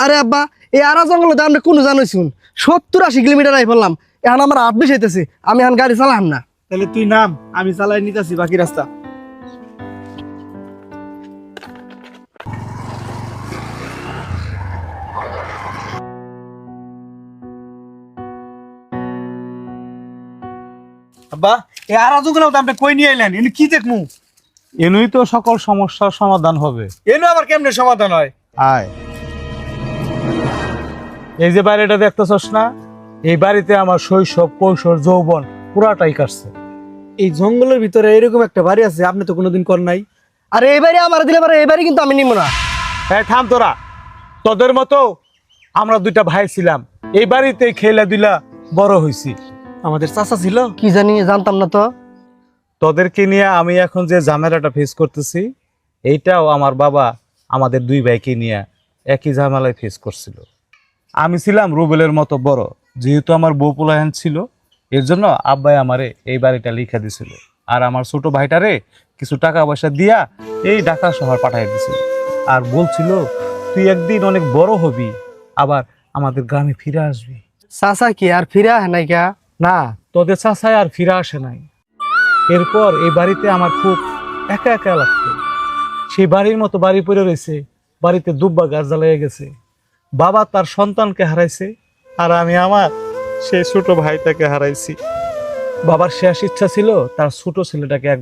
আরে আব্বা এই আরা জঙ্গলে তো আপনি কোনো জানোইছুন 70-80 কিলোমিটার আই পড়লাম। এখন আমার হাত বিষাইতেছে, আমি এখন গাড়ি চালাম না। তাহলে তুই নাম, আমি চালাই নিতেছি বাকি রাস্তা। আব্বা এই আরাজগুলো তো আপনি কই নিয়ে এলেন, এনে কি দেখমু? এনুই তো সকল সমস্যার সমাধান হবে। এনে আবার কেমনে সমাধান হয়? আয়, এই যে বাড়িটা দেখতেছস না, এই বাড়িতে আমার শৈশব কৈশোর যৌবন পুরাটাই কাটছে। এই জঙ্গলের ভিতরে এরকম একটা বাড়ি আছে, আপনি তো কোনোদিন কর নাই। আরে এবারে আমার দিলে পারে, এবারে কিন্তু আমি নিব না। হ্যাঁ থাম তোরা, তোদের মতো আমরা দুইটা ভাই ছিলাম, এই বাড়িতে খেলা দিলা বড় হইছি। আমাদের চাচা ছিল। কি জানি, জানতাম না তো। তোদেরকে নিয়ে আমি এখন যে ঝামেলাটা ফেস করতেছি, এইটাও আমার বাবা আমাদের দুই ভাইকে নিয়ে একই ঝামেলায় ফেস করছিল। আমি ছিলাম রুবেলের মতো বড়, যেহেতু আমার বউ পোলাহান ছিল, এর জন্য আব্বাই আমারে এই বাড়িটা লিখা দিছিল, আর আমার ছোট ভাইটারে কিছু টাকা পয়সা দিয়া এই ঢাকা শহর পাঠিয়ে দিছিল, আর বলছিল তুই একদিন অনেক বড় হবি, আবার আমাদের গ্রামে ফিরে আসবি। চাচা কি আর ফিরে আহে নাই কা? না, তোদের চাচায় আর ফিরে আসে নাই। এরপর এই বাড়িতে আমার খুব একা একা লাগতো। সেই বাড়ির মতো বাড়ি পড়ে রয়েছে, বাড়িতে দুব্বা গাছ জ্বালিয়ে গেছে, বাবা তার সন্তানকে হারাইছে, আর আমি আমার সেই ছোট ভাইটাকে হারাইছি। বাবার শেষ ইচ্ছা ছিল তার ছোট ছেলেটাকে এক